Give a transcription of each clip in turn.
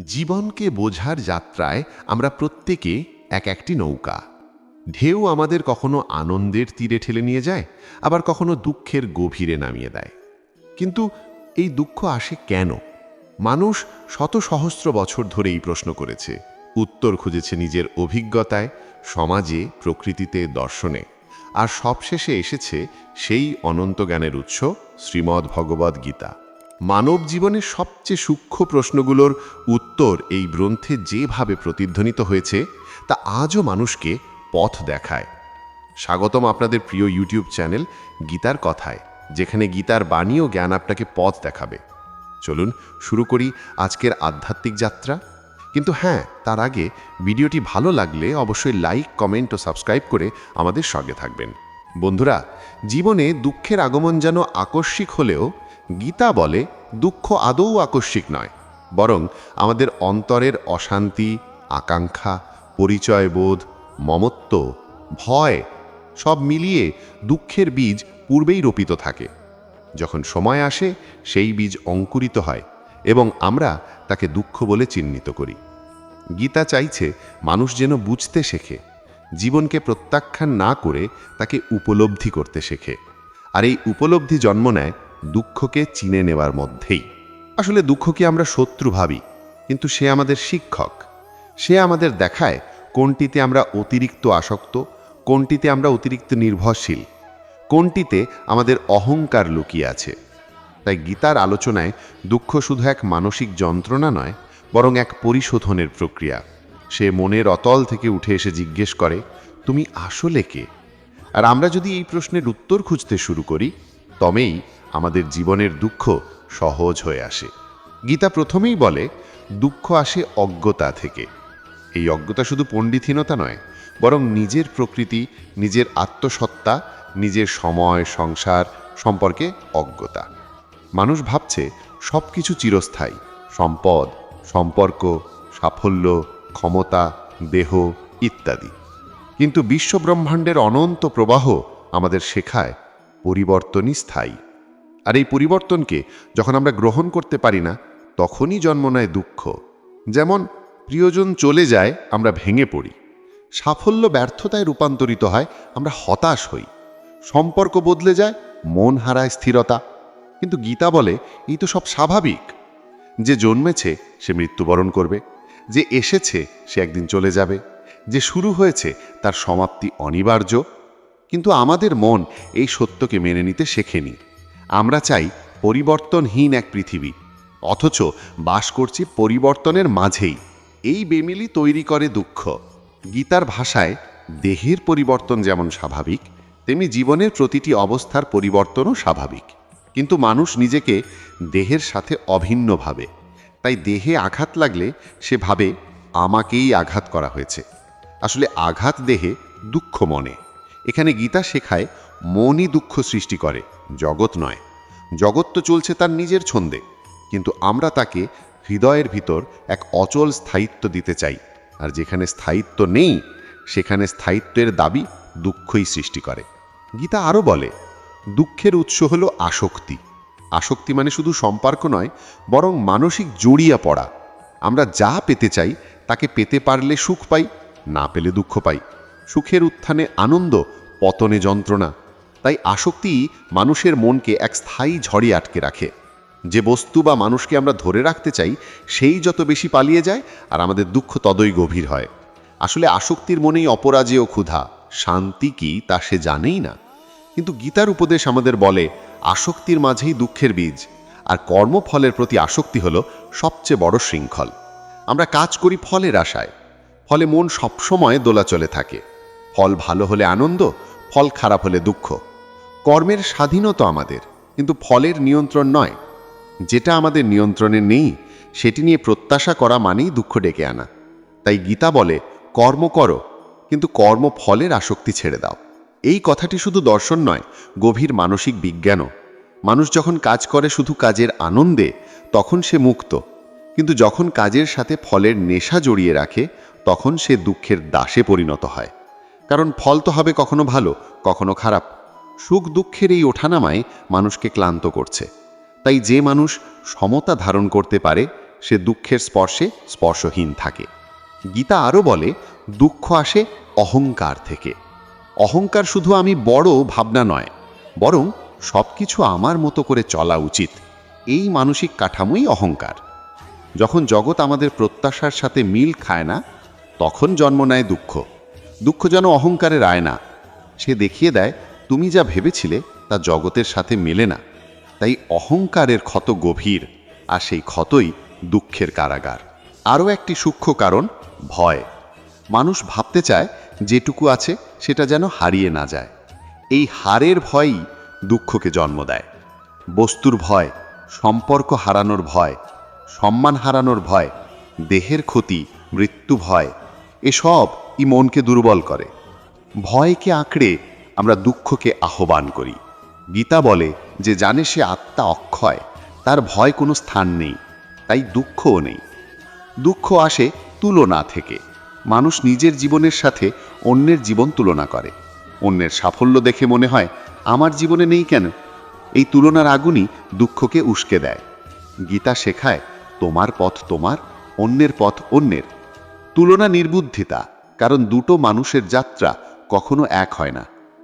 জীবনকে বোঝার যাত্রায় আমরা প্রত্যেকে এক একটি নৌকা। ঢেউ আমাদের কখনো আনন্দের তীরে ঠেলে নিয়ে যায়, আবার কখনো দুঃখের গভীরে নামিয়ে দেয়। কিন্তু এই দুঃখ আসে কেন? মানুষ শত সহস্র বছর ধরে এই প্রশ্ন করেছে, উত্তর খুঁজেছে নিজের অভিজ্ঞতায়, সমাজে, প্রকৃতিতে, দর্শনে। আর সবশেষে এসেছে সেই অনন্ত জ্ঞানের উৎস শ্রীমদ্ ভগবদ্ গীতা। মানব জীবনের সবচেয়ে সূক্ষ্ম প্রশ্নগুলোর উত্তর এই গ্রন্থে যেভাবে প্রতিধ্বনিত হয়েছে তা আজও মানুষকে পথ দেখায়। স্বাগতম আপনাদের প্রিয় ইউটিউব চ্যানেল গীতার কথায়, যেখানে গীতার বাণী ও জ্ঞান আপনাকে পথ দেখাবে। চলুন শুরু করি আজকের আধ্যাত্মিক যাত্রা। কিন্তু হ্যাঁ, তার আগে ভিডিওটি ভালো লাগলে অবশ্যই লাইক, কমেন্ট ও সাবস্ক্রাইব করে আমাদের সঙ্গে থাকবেন। বন্ধুরা, জীবনে দুঃখের আগমন যেন আকস্মিক হলেও গীতা বলে দুঃখ আদৌ আকস্মিক নয়, বরং আমাদের অন্তরের অশান্তি, আকাঙ্ক্ষা, পরিচয়বোধ, মমত্ব, ভয় সব মিলিয়ে দুঃখের বীজ পূর্বেই রোপিত থাকে। যখন সময় আসে সেই বীজ অঙ্কুরিত হয় এবং আমরা তাকে দুঃখ বলে চিহ্নিত করি। গীতা চাইছে মানুষ যেন বুঝতে শেখে, জীবনকে প্রত্যাখ্যান না করে তাকে উপলব্ধি করতে শেখে। আর এই উপলব্ধি জন্ম নেয় দুঃখকে চিনে নেওয়ার মধ্যেই। আসলে দুঃখকে আমরা শত্রু ভাবি, কিন্তু সে আমাদের শিক্ষক। সে আমাদের দেখায় কোনটিতে আমরা অতিরিক্ত আসক্ত, কোনটিতে আমরা অতিরিক্ত নির্ভরশীল, কোনটিতে আমাদের অহংকার লুকিয়ে আছে। তাই গীতার আলোচনায় দুঃখ শুধু এক মানসিক যন্ত্রণা নয়, বরং এক পরিশোধনের প্রক্রিয়া। সে মনের অতল থেকে উঠে এসে জিজ্ঞেস করে, তুমি আসলে কে? আর আমরা যদি এই প্রশ্নের উত্তর খুঁজতে শুরু করি, তবেই আমাদের জীবনের দুঃখ সহজ হয়ে আসে। গীতা প্রথমেই বলে দুঃখ আসে অজ্ঞতা থেকে। এই অজ্ঞতা শুধু পণ্ডিতহীনতা নয়, বরং নিজের প্রকৃতি, নিজের আত্মসত্তা, নিজের সময়, সংসার সম্পর্কে অজ্ঞতা। মানুষ ভাবছে সব কিছু চিরস্থায়ী, সম্পদ, সম্পর্ক, সাফল্য, ক্ষমতা, দেহ ইত্যাদি। কিন্তু বিশ্বব্রহ্মাণ্ডের অনন্ত প্রবাহ আমাদের শেখায় পরিবর্তনই স্থায়ী। আর এই পরিবর্তনকে যখন আমরা গ্রহণ করতে পারি না, তখনই জন্ম নেয় দুঃখ। যেমন প্রিয়জন চলে যায়, আমরা ভেঙে পড়ি। সাফল্য ব্যর্থতায় রূপান্তরিত হয়, আমরা হতাশ হই। সম্পর্ক বদলে যায়, মন হারায় স্থিরতা। কিন্তু গীতা বলে এই তো সব স্বাভাবিক। যে জন্মেছে সে মৃত্যুবরণ করবে, যে এসেছে সে একদিন চলে যাবে, যে শুরু হয়েছে তার সমাপ্তি অনিবার্য। কিন্তু আমাদের মন এই সত্যকে মেনে নিতে শেখেনি। আমরা চাই পরিবর্তনহীন এক পৃথিবী, অথচ বাস করছি পরিবর্তনের মাঝেই। এই বেমিলি তৈরি করে দুঃখ। গীতার ভাষায় দেহের পরিবর্তন যেমন স্বাভাবিক, তেমনি জীবনের প্রতিটি অবস্থার পরিবর্তনও স্বাভাবিক। কিন্তু মানুষ নিজেকে দেহের সাথে অভিন্ন ভাবে। তাই দেহে আঘাত লাগলে সে ভাবে আমাকেই আঘাত করা হয়েছে। আসলে আঘাত দেহে, দুঃখ মনে। এখানে গীতা শেখায় মনই দুঃখ সৃষ্টি করে, জগৎ নয়। জগৎ তো চলছে তার নিজের ছন্দে, কিন্তু আমরা তাকে হৃদয়ের ভিতর এক অচল স্থায়িত্ব দিতে চাই। আর যেখানে স্থায়িত্ব নেই, সেখানে স্থায়িত্বের দাবি দুঃখই সৃষ্টি করে। গীতা আরও বলে দুঃখের উৎস হলো আসক্তি। আসক্তি মানে শুধু সম্পর্ক নয়, বরং মানসিক জড়িয়ে পড়া। আমরা যা পেতে চাই তাকে পেতে পারলে সুখ পাই, না পেলে দুঃখ পাই। সুখের উত্থানে আনন্দ, পতনে যন্ত্রণা। তাই আসক্তি মানুষের মনকে এক স্থায়ী ঝড়ে আটকে রাখে। যে বস্তু বা মানুষকে আমরা ধরে রাখতে চাই, সেই যত বেশি পালিয়ে যায়, আর আমাদের দুঃখ ততই গভীর হয়। আসলে আসক্তির মনেই অপরাজেয় ক্ষুধা, শান্তি কি তা সে জানেই না। কিন্তু গীতার উপদেশ আমাদের বলে আসক্তির মাঝেই দুঃখের বীজ। আর কর্মফলের প্রতি আসক্তি হলো সবচেয়ে বড় শৃঙ্খল। আমরা কাজ করি ফলের আশায়, ফলে মন সবসময় দোলাচলে থাকে। ফল ভালো হলে আনন্দ, ফল খারাপ হলে দুঃখ। কর্মের স্বাধীনতা আমাদের, কিন্তু ফলের নিয়ন্ত্রণ নয়। যেটা আমাদের নিয়ন্ত্রণে নেই, সেটি নিয়ে প্রত্যাশা করা মানেই দুঃখ ডেকে আনা। তাই গীতা বলে কর্ম করো, কিন্তু কর্মফলের আসক্তি ছেড়ে দাও। এই কথাটি শুধু দর্শন নয়, গভীর মানসিক বিজ্ঞানও। মানুষ যখন কাজ করে শুধু কাজের আনন্দে, তখন সে মুক্ত। কিন্তু যখন কাজের সাথে ফলের নেশা জড়িয়ে রাখে, তখন সে দুঃখের দাসে পরিণত হয়। কারণ ফল তো হবে কখনো ভালো, কখনো খারাপ। সুখ দুঃখের এই ওঠানামায় মানুষকে ক্লান্ত করছে। তাই যে মানুষ সমতা ধারণ করতে পারে, সে দুঃখের স্পর্শে স্পর্শহীন থাকে। গীতা আরও বলে, দুঃখ আসে অহংকার থেকে। অহংকার শুধু আমি বড় ভাবনা নয়, বরং সব কিছু আমার মতো করে চলা উচিত, এই মানসিক কাঠামোই অহংকার। যখন জগৎ আমাদের প্রত্যাশার সাথে মিল খায় না, তখন জন্ম নেয় দুঃখ। দুঃখ যেন অহংকারের আয়না, সে দেখিয়ে দেয় তুমি যা ভেবেছিলে তা জগতের সাথে মেলে না। তাই অহংকারের ক্ষত গভীর, আর সেই ক্ষতই দুঃখের কারাগার। আরও একটি সূক্ষ্ম কারণ ভয়। মানুষ ভাবতে চায় যেটুকু আছে সেটা যেন হারিয়ে না যায়। এই হারের ভয়ই দুঃখকে জন্ম দেয়। বস্তুর ভয়, সম্পর্ক হারানোর ভয়, সম্মান হারানোর ভয়, দেহের ক্ষতি, মৃত্যু ভয়, এসব মনকে দুর্বল করে। ভয়কে আঁকড়ে আমরা দুঃখকে আহ্বান করি। গীতা বলে যে জানে সে আত্মা অক্ষয়, তার ভয় কোনো স্থান নেই, তাই দুঃখও নেই। দুঃখ আসে তুলনা থেকে। মানুষ নিজের জীবনের সাথে অন্যের জীবন তুলনা করে। অন্যের সাফল্য দেখে মনে হয় আমার জীবনে নেই কেন? এই তুলনার আগুনই দুঃখকে উস্কে দেয়। গীতা শেখায় তোমার পথ তোমার, অন্যের পথ অন্যের। তুলনা নির্বুদ্ধিতা, কারণ দুটো মানুষের যাত্রা কখনো এক হয় না।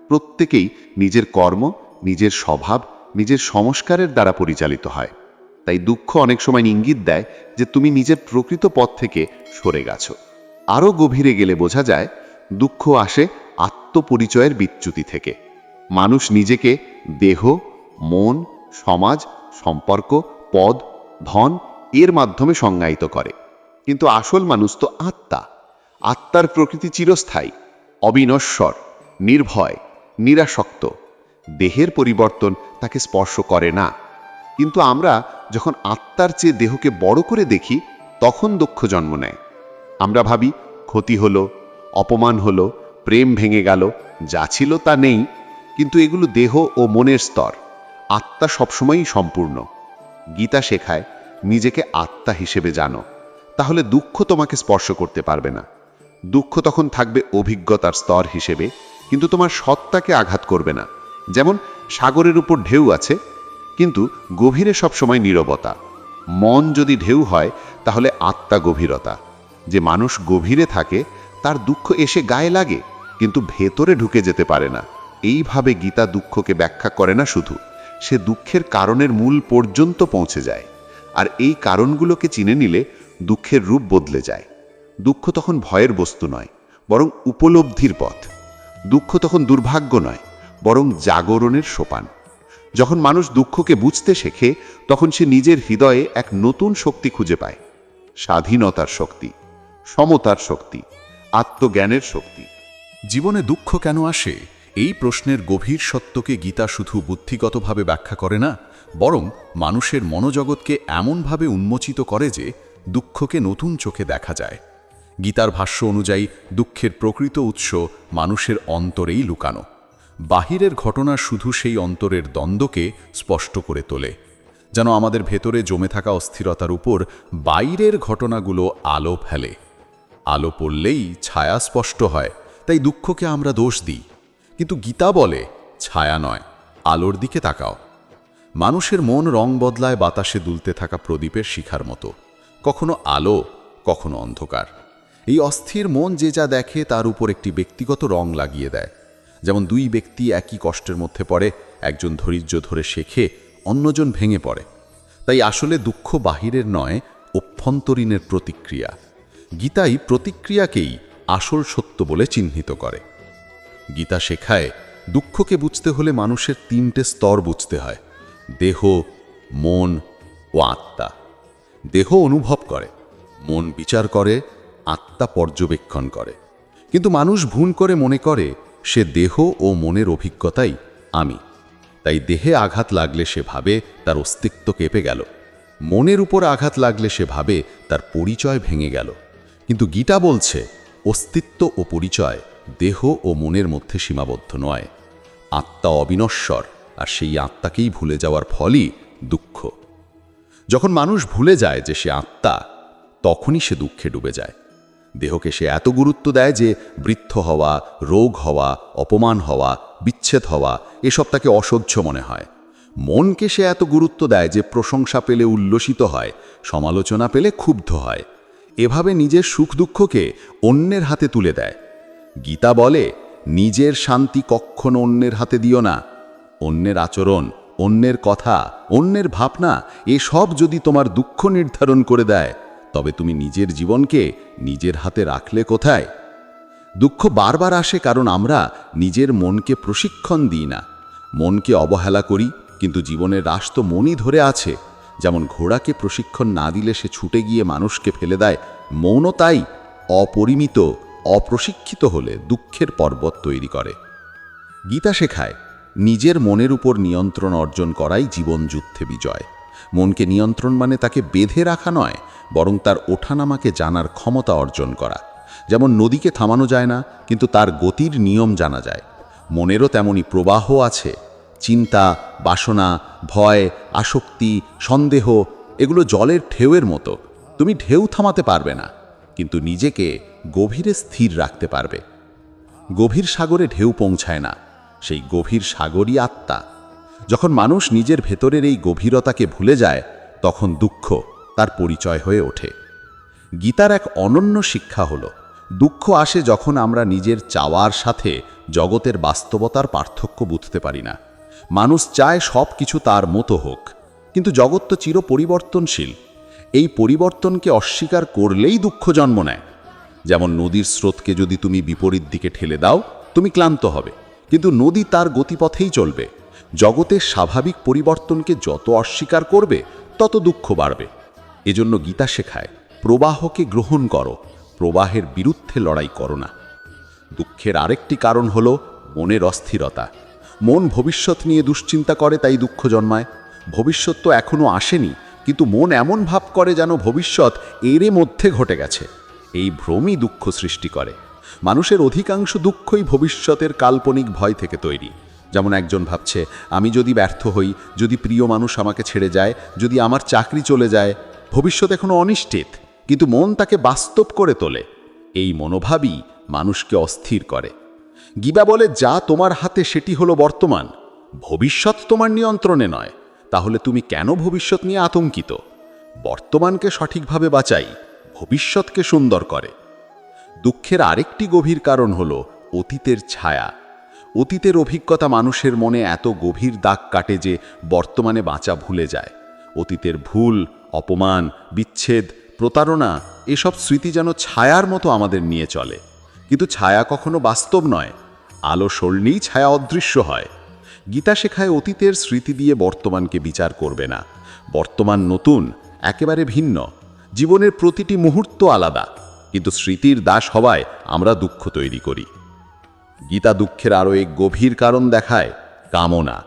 প্রত্যেকেই নিজের কর্ম, নিজের স্বভাব, নিজের সংস্কারের দ্বারা পরিচালিত হয়। তাই দুঃখ অনেক সময় ইঙ্গিত দেয় যে তুমি নিজের প্রকৃত পথ থেকে সরে গেছো। আরও গভীরে গেলে বোঝা যায় দুঃখ আসে আত্মপরিচয়ের বিচ্যুতি থেকে। মানুষ নিজেকে দেহ, মন, সমাজ, সম্পর্ক, পদ, ধন এর মাধ্যমে সংজ্ঞায়িত করে। কিন্তু আসল মানুষ তো আত্মা। আত্মার প্রকৃতি চিরস্থায়ী, অবিনশ্বর, নির্ভয়, নিরাসক্ত। দেহের পরিবর্তন তাকে স্পর্শ করে না। কিন্তু আমরা যখন আত্মার চেয়ে দেহকে বড় করে দেখি, তখন দুঃখ জন্ম নেয়। আমরা ভাবি ক্ষতি হলো, অপমান হলো, প্রেম ভেঙে গেল, যা ছিল তা নেই। কিন্তু এগুলো দেহ ও মনের স্তর। আত্মা সবসময়ই সম্পূর্ণ। গীতা শেখায় নিজেকে আত্মা হিসেবে জানো, তাহলে দুঃখ তোমাকে স্পর্শ করতে পারবে না। দুঃখ তখন থাকবে অভিজ্ঞতার স্তর হিসেবে, কিন্তু তোমার সত্তাকে আঘাত করবে না। যেমন সাগরের উপর ঢেউ আছে, কিন্তু গভীরে সবসময় নীরবতা। মন যদি ঢেউ হয়, তাহলে আত্মা গভীরতা। যে মানুষ গভীরে থাকে তার দুঃখ এসে গায়ে লাগে, কিন্তু ভেতরে ঢুকে যেতে পারে না। এইভাবে গীতা দুঃখকে ব্যাখ্যা করে না শুধু, সে দুঃখের কারণের মূল পর্যন্ত পৌঁছে যায়। আর এই কারণগুলোকে চিনে নিলে দুঃখের রূপ বদলে যায়। দুঃখ তখন ভয়ের বস্তু নয়, বরং উপলব্ধির পথ। দুঃখ তখন দুর্ভাগ্য নয়, বরং জাগরণের সোপান। যখন মানুষ দুঃখকে বুঝতে শেখে, তখন সে নিজের হৃদয়ে এক নতুন শক্তি খুঁজে পায়। স্বাধীনতার শক্তি, সমতার শক্তি, আত্মজ্ঞানের শক্তি। জীবনে দুঃখ কেন আসে, এই প্রশ্নের গভীর সত্যকে গীতা শুধু বুদ্ধিগতভাবে ব্যাখ্যা করে না, বরং মানুষের মনোজগৎকে এমনভাবে উন্মোচিত করে যে দুঃখকে নতুন চোখে দেখা যায়। গীতার ভাষ্য অনুযায়ী দুঃখের প্রকৃত উৎস মানুষের অন্তরেই লুকানো। বাহিরের ঘটনা শুধু সেই অন্তরের দ্বন্দ্বকে স্পষ্ট করে তোলে, যেন আমাদের ভেতরে জমে থাকা অস্থিরতার উপর বাইরের ঘটনাগুলো আলো ফেলে। আলো পড়লেই ছায়া স্পষ্ট হয়, তাই দুঃখকে আমরা দোষ দিই। কিন্তু গীতা বলে ছায়া নয়, আলোর দিকে তাকাও। মানুষের মন রং বদলায় বাতাসে দুলতে থাকা প্রদীপের শিখার মতো, কখনো আলো, কখনো অন্ধকার। এই অস্থির মন যে যা দেখে তার উপর একটি ব্যক্তিগত রং লাগিয়ে দেয়। যেমন দুই ব্যক্তি একই কষ্টের মধ্যে পড়ে, একজন ধৈর্য ধরে শেখে, অন্যজন ভেঙে পড়ে। তাই আসলে দুঃখ বাহিরের নয়, অভ্যন্তরীণের প্রতিক্রিয়া। গীতাই প্রতিক্রিয়াকেই আসল সত্য বলে চিহ্নিত করে। গীতা শেখায় দুঃখকে বুঝতে হলে মানুষের তিনটে স্তর বুঝতে হয়: দেহ, মন ও আত্মা। দেহ অনুভব করে, মন বিচার করে, আত্মা পর্যবেক্ষণ করে। কিন্তু মানুষ ভুল করে মনে করে সে দেহ ও মনের অভিজ্ঞতাই আমি। তাই দেহে আঘাত লাগলে সে ভাবে তার অস্তিত্ব কেঁপে গেল, মনের উপর আঘাত লাগলে সে ভাবে তার পরিচয় ভেঙে গেল। কিন্তু গীতা বলছে অস্তিত্ব ও পরিচয় দেহ ও মনের মধ্যে সীমাবদ্ধ নয়। আত্মা অবিনশ্বর, আর সেই আত্মাকেই ভুলে যাওয়ার ফলই দুঃখ। যখন মানুষ ভুলে যায় যে সে আত্মা, তখনই সে দুঃখে ডুবে যায়। দেহকে সে এত গুরুত্ব দেয় যে বৃদ্ধ হওয়া, রোগ হওয়া, অপমান হওয়া, বিচ্ছেদ হওয়া এসব তাকে অসহ্য মনে হয়। মনকে সে এত গুরুত্ব দেয় যে প্রশংসা পেলে উল্লসিত হয়, সমালোচনা পেলে ক্ষুব্ধ হয়। এভাবে নিজের সুখ দুঃখকে অন্যের হাতে তুলে দেয়। গীতা বলে, নিজের শান্তি কখনো অন্যের হাতে দিও না। অন্যের আচরণ, অন্যের কথা, অন্যের ভাবনা এসব যদি তোমার দুঃখ নির্ধারণ করে দেয়, তবে তুমি নিজের জীবনকে নিজের হাতে রাখলে কোথায়? দুঃখ বারবার আসে কারণ আমরা নিজের মনকে প্রশিক্ষণ দিই না। মনকে অবহেলা করি, কিন্তু জীবনের রাশ তো মনই ধরে আছে। যেমন ঘোড়াকে প্রশিক্ষণ না দিলে সে ছুটে গিয়ে মানুষকে ফেলে দেয়, মনও তাই অপরিমিত, অপ্রশিক্ষিত হলে দুঃখের পর্বত তৈরি করে। গীতা শেখায়, নিজের মনের উপর নিয়ন্ত্রণ অর্জন করাই জীবন যুদ্ধে বিজয়। মনকে নিয়ন্ত্রণ মানে তাকে বেঁধে রাখা নয়, বরং তার ওঠানামাকে জানার ক্ষমতা অর্জন করা। যেমন নদীকে থামানো যায় না, কিন্তু তার গতির নিয়ম জানা যায়। মনেরও তেমনি প্রবাহ আছে। চিন্তা, বাসনা, ভয়, আসক্তি, সন্দেহ এগুলো জলের ঢেউয়ের মতো। তুমি ঢেউ থামাতে পারবে না, কিন্তু নিজেকে গভীরে স্থির রাখতে পারবে। গভীর সাগরে ঢেউ পৌঁছায় না, সেই গভীর সাগরই আত্মা। যখন মানুষ নিজের ভেতরের এই গভীরতাকে ভুলে যায়, তখন দুঃখ তার পরিচয় হয়ে ওঠে। গীতার এক অনন্য শিক্ষা হলো, দুঃখ আসে যখন আমরা নিজের চাওয়ার সাথে জগতের বাস্তবতার পার্থক্য বুঝতে পারি না। মানুষ চায় সব কিছু তার মতো হোক, কিন্তু জগৎ তো চির পরিবর্তনশীল। এই পরিবর্তনকে অস্বীকার করলেই দুঃখ জন্ম নেয়। যেমন নদীর স্রোতকে যদি তুমি বিপরীত দিকে ঠেলে দাও, তুমি ক্লান্ত হবে, কিন্তু নদী তার গতিপথেই চলবে। জগতের স্বাভাবিক পরিবর্তনকে যত অস্বীকার করবে, তত দুঃখ বাড়বে। এজন্য গীতা শেখায়, প্রবাহকে গ্রহণ করো, প্রবাহের বিরুদ্ধে লড়াই করো না। দুঃখের আরেকটি কারণ হলো মনের অস্থিরতা। মন ভবিষ্যৎ নিয়ে দুশ্চিন্তা করে, তাই দুঃখ জন্মায়। ভবিষ্যৎ তো এখনো আসেনি, কিন্তু মন এমন ভাব করে যেন ভবিষ্যৎ এরই মধ্যে ঘটে গেছে। এই ভ্রমই দুঃখ সৃষ্টি করে। মানুষের অধিকাংশ দুঃখই ভবিষ্যতের কাল্পনিক ভয় থেকে তৈরি। যেমন একজন ভাবছে, আমি যদি ব্যর্থ হই, যদি প্রিয় মানুষ আমাকে ছেড়ে যায়, যদি আমার চাকরি চলে যায়। ভবিষ্যৎ এখনো অনিশ্চিত, কিন্তু মন তাকে বাস্তব করে তোলে। এই মনোভাবই মানুষকে অস্থির করে। গীতা বলে, যা তোমার হাতে সেটি হলো বর্তমান, ভবিষ্যৎ তোমার নিয়ন্ত্রণে নয়। তাহলে তুমি কেন ভবিষ্যৎ নিয়ে আতঙ্কিত? বর্তমানকে সঠিকভাবে বাঁচাই, ভবিষ্যৎকে সুন্দর করে। দুঃখের আরেকটি গভীর কারণ হলো অতীতের ছায়া। অতীতের অভিজ্ঞতা মানুষের মনে এত গভীর দাগ কাটে যে বর্তমানে বাঁচা ভুলে যায়। অতীতের ভুল, অপমান, বিচ্ছেদ, প্রতারণা এসব স্মৃতি যেন ছায়ার মতো আমাদের নিয়ে চলে। কিন্তু ছায়া কখনো বাস্তব নয়। আলো সরলেই ছায়া অদৃশ্য হয়। গীতা শেখায়, অতীতের স্মৃতি দিয়ে বর্তমানকে বিচার করবে না। বর্তমান নতুন, একেবারে ভিন্ন। জীবনের প্রতিটি মুহূর্ত আলাদা, কিন্তু স্মৃতির দাস হওয়ায় আমরা দুঃখ তৈরি করি। গীতা দুঃখের আরও এক গভীর কারণ দেখায়, কামনা।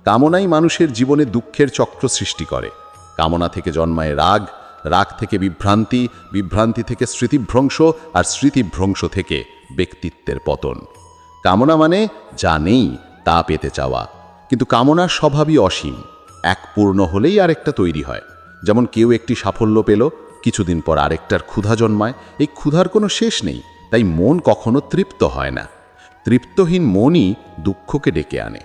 কামনাই মানুষের জীবনে দুঃখের চক্র সৃষ্টি করে। কামনা থেকে জন্মায় রাগ, রাগ থেকে বিভ্রান্তি, বিভ্রান্তি থেকে স্মৃতিভ্রংশ, আর স্মৃতিভ্রংশ থেকে ব্যক্তিত্বের পতন। কামনা মানে যা নেই তা পেতে চাওয়া, কিন্তু কামনার স্বভাবই অসীম। এক পূর্ণ হলেই আরেকটা তৈরি হয়। যেমন কেউ একটি সাফল্য পেল, কিছুদিন পর আরেকটার ক্ষুধা জন্মায়। এই ক্ষুধার কোনো শেষ নেই, তাই মন কখনো তৃপ্ত হয় না। তৃপ্তহীন মনই দুঃখকে ডেকে আনে।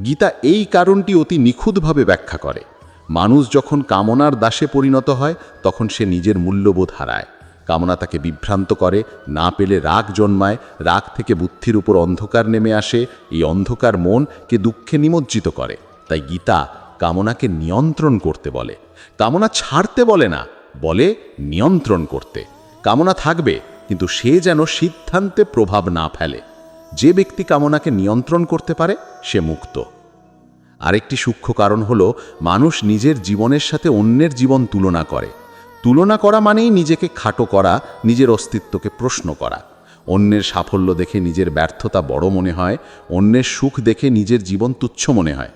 গীতা এই কারণটি অতি নিখুঁতভাবে ব্যাখ্যা করে। মানুষ যখন কামনার দাসে পরিণত হয়, তখন সে নিজের মূল্যবোধ হারায়। কামনা তাকে বিভ্রান্ত করে, না পেলে রাগ জন্মায়, রাগ থেকে বুদ্ধির উপর অন্ধকার নেমে আসে। এই অন্ধকার মনকে দুঃখে নিমজ্জিত করে। তাই গীতা কামনাকে নিয়ন্ত্রণ করতে বলে। কামনা ছাড়তে বলে না, বলে নিয়ন্ত্রণ করতে। কামনা থাকবে, কিন্তু সে যেন সিদ্ধান্তে প্রভাব না ফেলে। যে ব্যক্তি কামনাকে নিয়ন্ত্রণ করতে পারে, সে মুক্ত। আরেকটি সূক্ষ্ম কারণ হলো, মানুষ নিজের জীবনের সাথে অন্যের জীবন তুলনা করে। তুলনা করা মানেই নিজেকে খাটো করা, নিজের অস্তিত্বকে প্রশ্ন করা। অন্যের সাফল্য দেখে নিজের ব্যর্থতা বড় মনে হয়, অন্যের সুখ দেখে নিজের জীবন তুচ্ছ মনে হয়।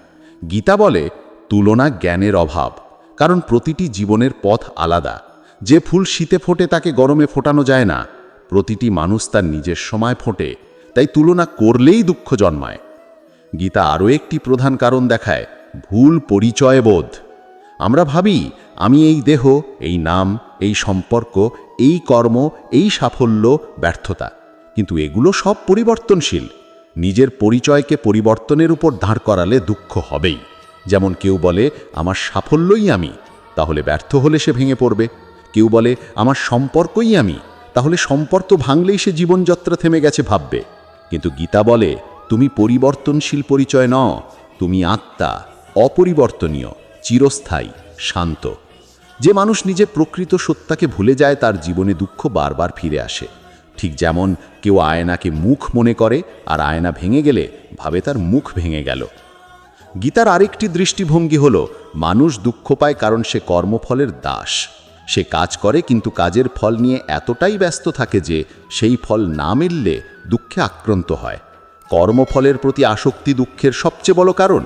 গীতা বলে, তুলনা জ্ঞানের অভাব, কারণ প্রতিটি জীবনের পথ আলাদা। যে ফুল শীতে ফোটে তাকে গরমে ফোটানো যায় না। প্রতিটি মানুষ তার নিজের সময় ফোটে, তাই তুলনা করলেই দুঃখ জন্মায়। গীতা আরও একটি প্রধান কারণ দেখায়, ভুল পরিচয়বোধ। আমরা ভাবি, আমি এই দেহ, এই নাম, এই সম্পর্ক, এই কর্ম, এই সাফল্য, ব্যর্থতা। কিন্তু এগুলো সব পরিবর্তনশীল। নিজের পরিচয়কে পরিবর্তনের উপর দাঁড় করালে দুঃখ হবেই। যেমন কেউ বলে আমার সাফল্যই আমি, তাহলে ব্যর্থ হলে সে ভেঙে পড়বে। কেউ বলে আমার সম্পর্কই আমি, তাহলে সম্পর্ক ভাঙলেই সে জীবনযাত্রা থেমে গেছে ভাববে। কিন্তু গীতা বলে তুমি পরিবর্তনশীল পরিচয় নও, তুমি আত্মা, অপরিবর্তনীয়, চিরস্থায়ী, শান্ত। যে মানুষ নিজের প্রকৃত সত্তাকে ভুলে যায় তার জীবনে দুঃখ বারবার ফিরে আসে। ঠিক যেমন কেউ আয়নাকে মুখ মনে করে আর আয়না ভেঙে গেলে ভাবে তার মুখ ভেঙে গেল। গীতার আরেকটি দৃষ্টিভঙ্গি হল মানুষ দুঃখ পায় কারণ সে কর্মফলের দাস। সে কাজ করে কিন্তু কাজের ফল নিয়ে এতটাই ব্যস্ত থাকে যে সেই ফল না মিললে দুঃখে আক্রান্ত হয়। কর্মফলের প্রতি আসক্তি দুঃখের সবচেয়ে বড় কারণ।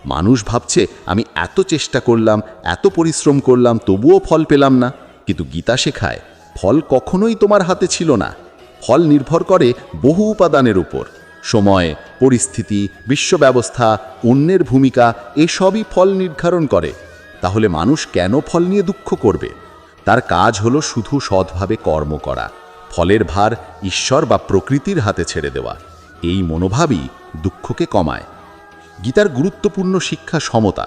মানুষ ভাবছে আমি এত চেষ্টা করলাম, এত পরিশ্রম করলাম, তবুও ফল পেলাম না। কিন্তু গীতা শেখায় ফল কখনোই তোমার হাতে ছিল না। ফল নির্ভর করে বহু উপাদানের উপর। সময়, পরিস্থিতি, বিশ্ব ব্যবস্থা, অন্যের ভূমিকা এসবই ফল নির্ধারণ করে। তাহলে মানুষ কেন ফল নিয়ে দুঃখ করবে? তার কাজ হলো শুধু সৎভাবে কর্ম করা, ফলের ভার ঈশ্বর বা প্রকৃতির হাতে ছেড়ে দেওয়া। এই মনোভাবই দুঃখকে কমায়। গীতার গুরুত্বপূর্ণ শিক্ষা সমতা।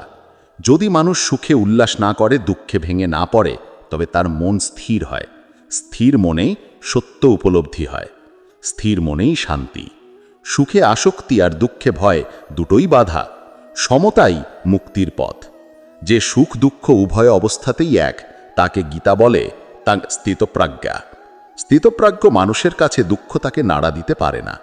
যদি মানুষ সুখে উল্লাস না করে, দুঃখে ভেঙে না পড়ে, তবে তার মন স্থির হয়। স্থির মনেই সত্য উপলব্ধি হয়, স্থির মনেই শান্তি। সুখে আসক্তি আর দুঃখে ভয় দুটোই বাধা। সমতাই মুক্তির পথ। যে সুখ দুঃখ উভয় অবস্থাতেই এক, তাকে গীতা বলে তা স্থিতপ্রজ্ঞা। স্থিতপ্রজ্ঞ মানুষের কাছে দুঃখ তাকে নাড়া দিতে পারে না।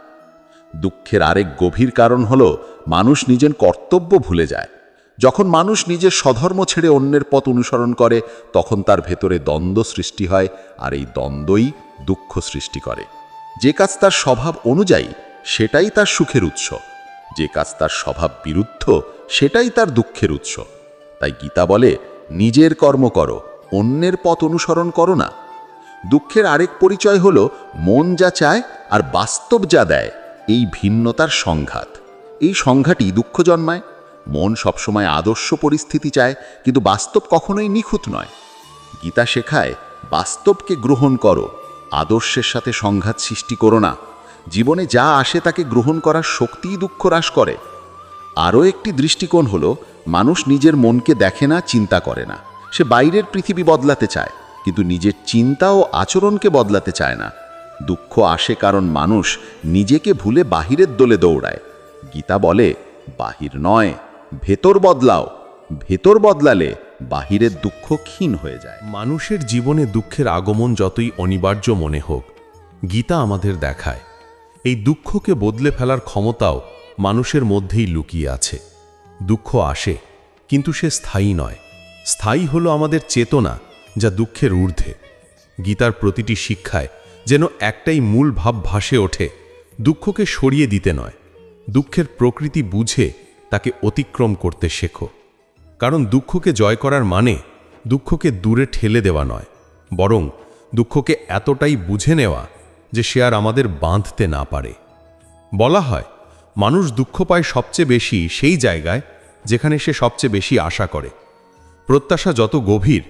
দুঃখের আরেক গভীর কারণ হল মানুষ নিজের কর্তব্য ভুলে যায়। যখন মানুষ নিজের স্বধর্ম ছেড়ে অন্যের পথ অনুসরণ করে, তখন তার ভেতরে দ্বন্দ্ব সৃষ্টি হয়, আর এই দ্বন্দ্বই দুঃখ সৃষ্টি করে। যে কাজ তার স্বভাব অনুযায়ী সেটাই তার সুখের উৎস, যে কাজ তার স্বভাব বিরুদ্ধ সেটাই তার দুঃখের উৎস। তাই গীতা বলে নিজের কর্ম করো, অন্যের পথ অনুসরণ করো না। দুঃখের আরেক পরিচয় হলো মন যা চায় আর বাস্তব যা দেয়, এই ভিন্নতার সংঘাত। এই সংঘাতই দুঃখ জন্মায়। মন সবসময় আদর্শ পরিস্থিতি চায়, কিন্তু বাস্তব কখনোই নিখুঁত নয়। গীতা শেখায় বাস্তবকে গ্রহণ করো, আদর্শের সাথে সংঘাত সৃষ্টি করো না। জীবনে যা আসে তাকে গ্রহণ করার শক্তিই দুঃখ হ্রাস করে। আরও একটি দৃষ্টিকোণ হলো মানুষ নিজের মনকে দেখে না, চিন্তা করে না। সে বাইরের পৃথিবী বদলাতে চায়, কিন্তু নিজের চিন্তা ও আচরণকে বদলাতে চায় না। দুঃখ আসে কারণ মানুষ নিজেকে ভুলে বাহিরের দোলে দৌড়ায়। গীতা বলে বাহির নয়, ভেতর বদলাও। ভেতর বদলালে বাহিরের দুঃখ ক্ষীণ হয়ে যায়। মানুষের জীবনে দুঃখের আগমন যতই অনিবার্য মনে হোক, গীতা আমাদের দেখায় এই দুঃখকে বদলে ফেলার ক্ষমতাও মানুষের মধ্যেই লুকিয়ে আছে। দুঃখ আসে, কিন্তু সে স্থায়ী নয়। স্থায়ী হলো আমাদের চেতনা, যা দুঃখের ঊর্ধ্বে। গীতার প্রতিটি শিক্ষায় যেন একটাই মূল ভাব ভাসে ওঠে, দুঃখকে সরিয়ে দিতে নয়, দুঃখের প্রকৃতি বুঝে তাকে অতিক্রম করতে শেখো। কারণ দুঃখকে জয় করার মানে দুঃখকে দূরে ঠেলে দেওয়া নয়, বরং দুঃখকে এতটাই বুঝে নেওয়া যে সে আর আমাদের বাঁধতে না পারে। বলা হয় মানুষ দুঃখ পায় সবচেয়ে বেশি সেই জায়গায় যেখানে সে সবচেয়ে বেশি আশা করে। প্রত্যাশা যত গভীর,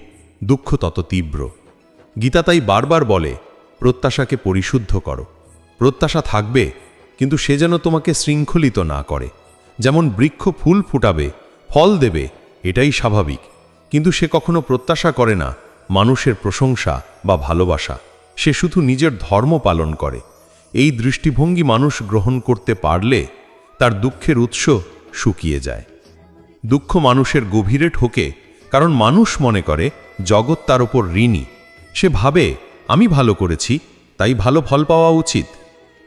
দুঃখ তত তীব্র। গীতা তাই বারবার বলে প্রত্যাশাকে পরিশুদ্ধ করো। প্রত্যাশা থাকবে, কিন্তু সে যেন তোমাকে শৃঙ্খলিত না করে। যেমন বৃক্ষ ফুল ফুটাবে, ফল দেবে, এটাই স্বাভাবিক, কিন্তু সে কখনো প্রত্যাশা করে না মানুষের প্রশংসা বা ভালোবাসা। সে শুধু নিজের ধর্ম পালন করে। এই দৃষ্টিভঙ্গি মানুষ গ্রহণ করতে পারলে তার দুঃখের উৎস শুকিয়ে যায়। দুঃখ মানুষের গভীরে ঠোকে, কারণ মানুষ মনে করে জগৎ তার ওপর ঋণী। সে ভাবে আমি ভালো করেছি, তাই ভালো ফল পাওয়া উচিত।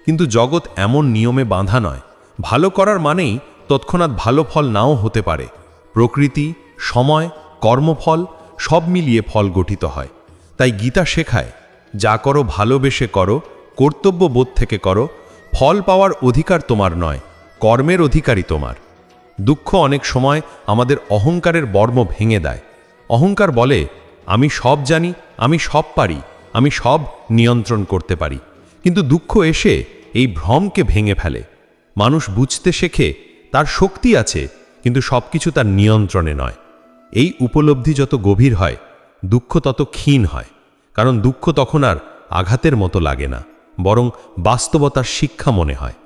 কিন্তু জগৎ এমন নিয়মে বাঁধা নয়। ভালো করার মানেই তৎক্ষণাৎ ভালো ফল নাও হতে পারে। প্রকৃতি, সময়, কর্মফল সব মিলিয়ে ফল গঠিত হয়। তাই গীতা শেখায় যা করো ভালোবেসে করো, কর্তব্যবোধ থেকে করো। ফল পাওয়ার অধিকার তোমার নয়, কর্মের অধিকারই তোমার। দুঃখ অনেক সময় আমাদের অহংকারের বর্ম ভেঙে দেয়। অহংকার বলে আমি সব জানি, আমি সব পারি, আমি সব নিয়ন্ত্রণ করতে পারি। কিন্তু দুঃখ এসে এই ভ্রমকে ভেঙে ফেলে। মানুষ বুঝতে শেখে তার শক্তি আছে, কিন্তু সব কিছু তার নিয়ন্ত্রণে নয়। এই উপলব্ধি যত গভীর হয়, দুঃখ তত ক্ষীণ হয়। কারণ দুঃখ তখন আর আঘাতের মতো লাগে না, বরং বাস্তবতার শিক্ষা মনে হয়।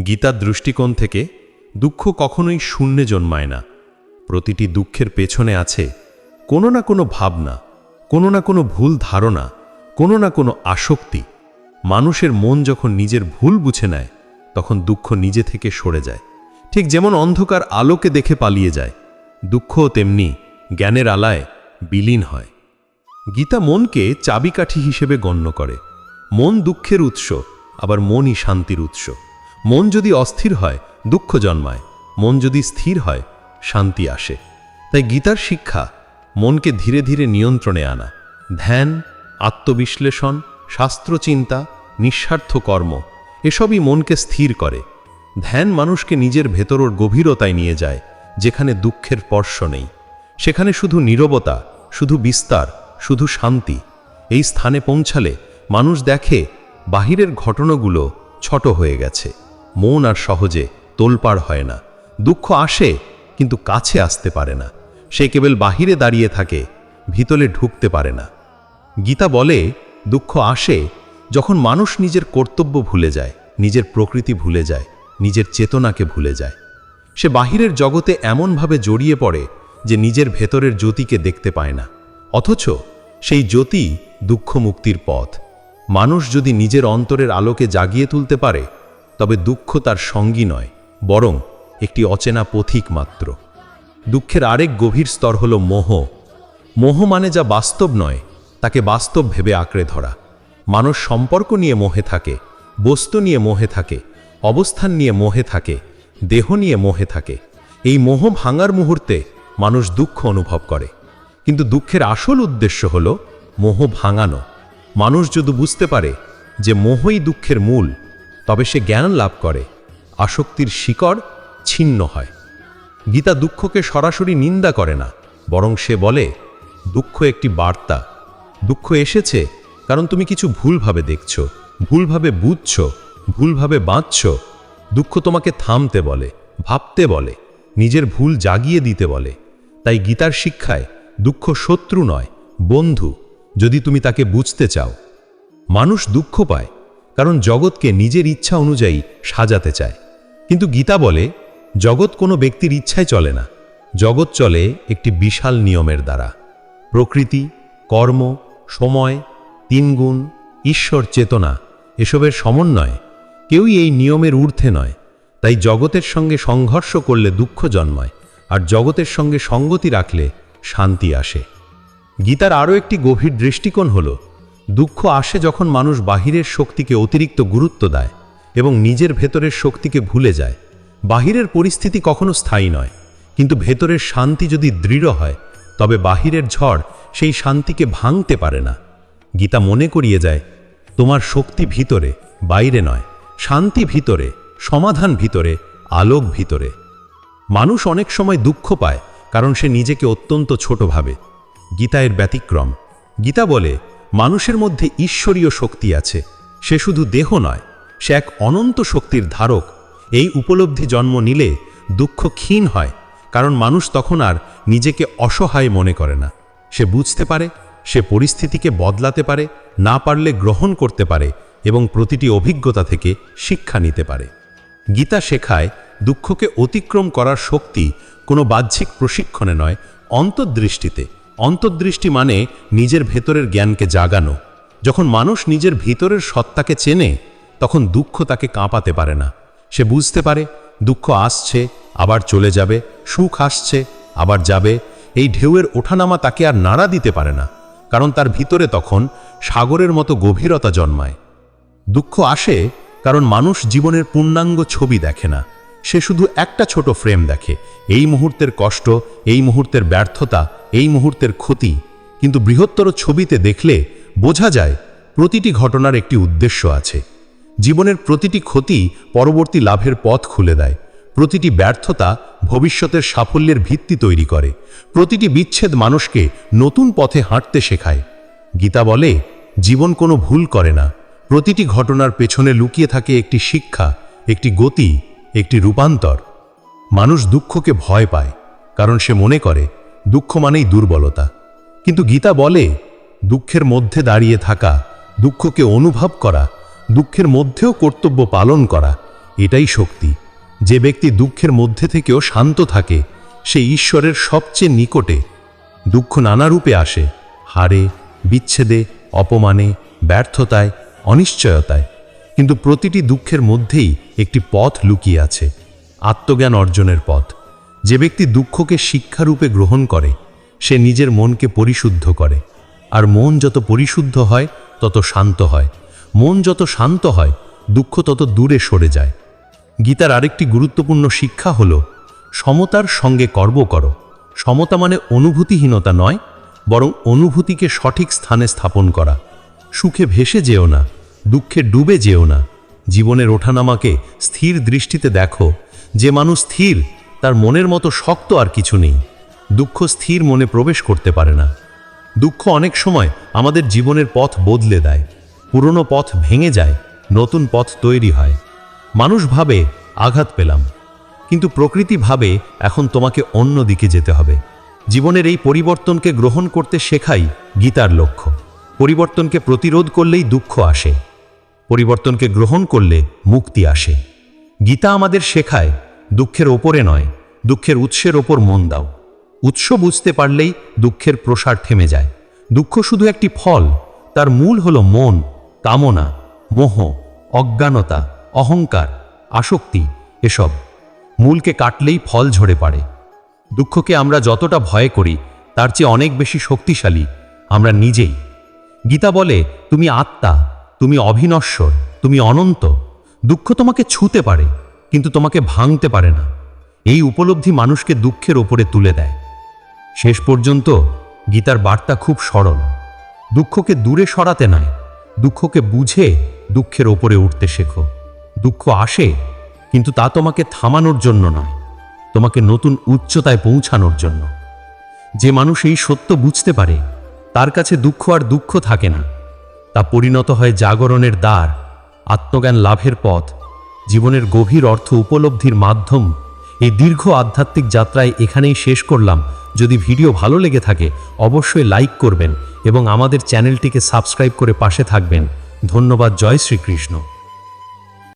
গীতার দৃষ্টিকোণ থেকে দুঃখ কখনোই শূন্যে জন্মায় না। প্রতিটি দুঃখের পেছনে আছে কোনো না কোনো ভাবনা, কোনো না কোনো ভুল ধারণা, কোনো না কোনো আসক্তি। মানুষের মন যখন নিজের ভুল বুঝে নেয় তখন দুঃখ নিজে থেকে সরে যায়। ঠিক যেমন অন্ধকার আলোকে দেখে পালিয়ে যায়, দুঃখও তেমনি জ্ঞানের আলায় বিলীন হয়। গীতা মনকে চাবিকাঠি হিসেবে গণ্য করে। মন দুঃখের উৎস, আবার মনই শান্তির উৎস। মন যদি অস্থির হয় দুঃখ জন্মায়, মন যদি স্থির হয় শান্তি আসে। তাই গীতার শিক্ষা মনকে ধীরে ধীরে নিয়ন্ত্রণে আনা। ধ্যান, আত্মবিশ্লেষণ, শাস্ত্রচিন্তা, নিঃস্বার্থ কর্ম এসবই মনকে স্থির করে। ধ্যান মানুষকে নিজের ভেতরের গভীরতায় নিয়ে যায়, যেখানে দুঃখের স্পর্শ নেই। সেখানে শুধু নীরবতা, শুধু বিস্তার, শুধু শান্তি। এই স্থানে পৌঁছালে মানুষ দেখে বাহিরের ঘটনাগুলো ছোট হয়ে গেছে। মন আর সহজে তোলপাড় হয় না। দুঃখ আসে কিন্তু কাছে আসতে পারে না। সে কেবল বাহিরে দাঁড়িয়ে থাকে, ভিতরে ঢুকতে পারে না। গীতা বলে দুঃখ আসে যখন মানুষ নিজের কর্তব্য ভুলে যায়, নিজের প্রকৃতি ভুলে যায়, নিজের চেতনাকে ভুলে যায়। সে বাহিরের জগতে এমনভাবে জড়িয়ে পড়ে যে নিজের ভেতরের জ্যোতিকে দেখতে পায় না। অথচ সেই জ্যোতি দুঃখ মুক্তির পথ। মানুষ যদি নিজের অন্তরের আলোকে জাগিয়ে তুলতে পারে তবে দুঃখ তার সঙ্গী নয়, বরং একটি অচেনা পথিক মাত্র। দুঃখের আরেক গভীর স্তর হল মোহ। মোহ মানে যা বাস্তব নয় তাকে বাস্তব ভেবে আঁকড়ে ধরা। মানুষ সম্পর্ক নিয়ে মোহে থাকে, বস্তু নিয়ে মোহে থাকে, অবস্থান নিয়ে মোহে থাকে, দেহ নিয়ে মোহে থাকে। এই মোহ ভাঙার মুহূর্তে মানুষ দুঃখ অনুভব করে। কিন্তু দুঃখের আসল উদ্দেশ্য হল মোহ ভাঙানো। মানুষ যদি বুঝতে পারে যে মোহই দুঃখের মূল, তবে সে জ্ঞান লাভ করে, আসক্তির শিকড় ছিন্ন হয়। গীতা দুঃখকে সরাসরি নিন্দা করে না, বরং সে বলে দুঃখ একটি বার্তা। দুঃখ এসেছে কারণ তুমি কিছু ভুলভাবে দেখছো, ভুলভাবে বুঝছো, ভুলভাবে বাঁচছ। দুঃখ তোমাকে থামতে বলে, ভাবতে বলে, নিজের ভুল জাগিয়ে দিতে বলে। তাই গীতার শিক্ষায় দুঃখ শত্রু নয়, বন্ধু, যদি তুমি তাকে বুঝতে চাও। মানুষ দুঃখ পায় কারণ জগৎকে নিজের ইচ্ছা অনুযায়ী সাজাতে চায়। কিন্তু গীতা বলে জগৎ কোনো ব্যক্তির ইচ্ছায় চলে না, জগৎ চলে একটি বিশাল নিয়মের দ্বারা। প্রকৃতি, কর্ম, সময়, তিন গুণ, ঈশ্বর চেতনা এসবের সমন্বয়। কেউই এই নিয়মের ঊর্ধ্বে নয়। তাই জগতের সঙ্গে সংঘর্ষ করলে দুঃখ জন্মায়, আর জগতের সঙ্গে সঙ্গতি রাখলে শান্তি আসে। গীতার আরও একটি গভীর দৃষ্টিকোণ হল দুঃখ আসে যখন মানুষ বাহিরের শক্তিকে অতিরিক্ত গুরুত্ব দেয় এবং নিজের ভেতরের শক্তিকে ভুলে যায়। বাহিরের পরিস্থিতি কখনো স্থায়ী নয়, কিন্তু ভেতরের শান্তি যদি দৃঢ় হয় তবে বাহিরের ঝড় সেই শান্তিকে ভাঙতে পারে না। গীতা মনে করিয়ে যায় তোমার শক্তি ভিতরে, বাইরে নয়। শান্তি ভিতরে, সমাধান ভিতরে, আলোক ভিতরে। মানুষ অনেক সময় দুঃখ পায় কারণ সে নিজেকে অত্যন্ত ছোট ভাবে। গীতা এর ব্যতিক্রম। গীতা বলে মানুষের মধ্যে ঈশ্বরীয় শক্তি আছে। সে শুধু দেহ নয়, সে এক অনন্ত শক্তির ধারক। এই উপলব্ধি জন্ম নিলে দুঃখ ক্ষীণ হয়, কারণ মানুষ তখন আর নিজেকে অসহায় মনে করে না। সে বুঝতে পারে সে পরিস্থিতিকে বদলাতে পারে, না পারলে গ্রহণ করতে পারে এবং প্রতিটি অভিজ্ঞতা থেকে শিক্ষা নিতে পারে। গীতা শেখায় দুঃখকে অতিক্রম করার শক্তি কোনো বাহ্যিক প্রশিক্ষণে নয়, অন্তর্দৃষ্টিতে। অন্তর্দৃষ্টি মানে নিজের ভেতরের জ্ঞানকে জাগানো। যখন মানুষ নিজের ভিতরের সত্তাকে চেনে তখন দুঃখ তাকে কাঁপাতে পারে না। সে বুঝতে পারে দুঃখ আসছে আবার চলে যাবে, সুখ আসছে আবার যাবে। এই ঢেউয়ের ওঠানামা তাকে আর নাড়া দিতে পারে না, কারণ তার ভিতরে তখন সাগরের মতো গভীরতা জন্মায়। দুঃখ আসে কারণ মানুষ জীবনের পূর্ণাঙ্গ ছবি দেখে না। সে শুধু একটা ছোট ফ্রেম দেখে, এই মুহূর্তের কষ্ট, এই মুহূর্তের ব্যর্থতা, এই মুহূর্তের ক্ষতি। কিন্তু বৃহত্তর ছবিতে দেখলে বোঝা যায় প্রতিটি ঘটনার একটি উদ্দেশ্য আছে। জীবনের প্রতিটি ক্ষতি পরবর্তী লাভের পথ খুলে দেয়। প্রতিটি ব্যর্থতা ভবিষ্যতের সাফল্যের ভিত্তি তৈরি করে। প্রতিটি বিচ্ছেদ মানুষকে নতুন পথে হাঁটতে শেখায়। গীতা বলে জীবন কোনো ভুল করে না। প্রতিটি ঘটনার পেছনে লুকিয়ে থাকে একটি শিক্ষা, একটি গতি, একটি রূপান্তর। মানুষ দুঃখকে ভয় পায় কারণ সে মনে করে দুঃখ মানেই দুর্বলতা। কিন্তু গীতা বলে দুঃখের মধ্যে দাঁড়িয়ে থাকা, দুঃখকে অনুভব করা, দুঃখের মধ্যেও কর্তব্য পালন করা, এটাই শক্তি। যে ব্যক্তি দুঃখের মধ্যে থেকেও শান্ত থাকে সে ঈশ্বরের সবচেয়ে নিকটে। দুঃখ নানা রূপে আসে, হারে, বিচ্ছেদে, অপমানে, ব্যর্থতায়, অনিশ্চয়তায়। কিন্তু প্রতিটি দুঃখের মধ্যেই একটি পথ লুকিয়ে আছে, আত্মজ্ঞান অর্জনের পথ। যে ব্যক্তি দুঃখকে শিক্ষারূপে গ্রহণ করে সে নিজের মনকে পরিশুদ্ধ করে, আর মন যত পরিশুদ্ধ হয় তত শান্ত হয়। মন যত শান্ত হয় দুঃখ তত দূরে সরে যায়। গীতার আরেকটি গুরুত্বপূর্ণ শিক্ষা হল সমতার সঙ্গে কর্ম করো। সমতা মানে অনুভূতিহীনতা নয়, বরং অনুভূতিকে সঠিক স্থানে স্থাপন করা। সুখে ভেসে যেও না, দুঃখে ডুবে যেও না। জীবনের ওঠানামাকে স্থির দৃষ্টিতে দেখো। যে মানুষ স্থির তার মনের মতো শক্ত আর কিছু নেই। দুঃখ স্থির মনে প্রবেশ করতে পারে না। দুঃখ অনেক সময় আমাদের জীবনের পথ বদলে দেয়। পুরনো পথ ভেঙে যায়, নতুন পথ তৈরি হয়। মানুষ ভাবে আঘাত পেলাম, কিন্তু প্রকৃতি ভাবে এখন তোমাকে অন্য দিকে যেতে হবে। জীবনের এই পরিবর্তনকে গ্রহণ করতে শেখাই গীতার লক্ষ্য। পরিবর্তনকে প্রতিরোধ করলেই দুঃখ আসে, পরিবর্তনকে গ্রহণ করলে মুক্তি আসে। গীতা আমাদের শেখায় দুঃখের ওপরে নয়, দুঃখের উৎসের ওপর মন দাও। উৎস বুঝতে পারলেই দুঃখের প্রসার থেমে যায়। দুঃখ শুধু একটি ফল, তার মূল হলো মন, কামনা, মোহ, অজ্ঞানতা, অহংকার, আসক্তি। এসব মূলকে কাটলেই ফল ঝরে পড়ে। দুঃখকে আমরা যতটা ভয় করি তার চেয়ে অনেক বেশি শক্তিশালী আমরা নিজেই। গীতা বলে তুমি আত্মা, তুমি অবিনশ্বর, তুমি অনন্ত। দুঃখ তোমাকে ছুঁতে পারে কিন্তু তোমাকে ভাঙতে পারে না। এই উপলব্ধি মানুষকে দুঃখের ওপরে তুলে দেয়। শেষ পর্যন্ত গীতার বার্তা খুব সরল। দুঃখকে দূরে সরাতে নয়, দুঃখকে বুঝে দুঃখের ওপরে উঠতে শেখো। দুঃখ আসে, কিন্তু তা তোমাকে থামানোর জন্য নয়, তোমাকে নতুন উচ্চতায় পৌঁছানোর জন্য। যে মানুষ এই সত্য বুঝতে পারে তার কাছে দুঃখ আর দুঃখ থাকে না, তা পরিণত হয় জাগরণের দ্বার, আত্মজ্ঞান লাভের পথ, জীবনের গভীর অর্থ উপলব্ধির মাধ্যম। এই দীর্ঘ আধ্যাত্মিক যাত্রায় এখানেই শেষ করলাম। যদি ভিডিও ভালো লেগে থাকে অবশ্যই লাইক করবেন এবং আমাদের চ্যানেলটিকে সাবস্ক্রাইব করে পাশে থাকবেন। ধন্যবাদ। জয় শ্রীকৃষ্ণ।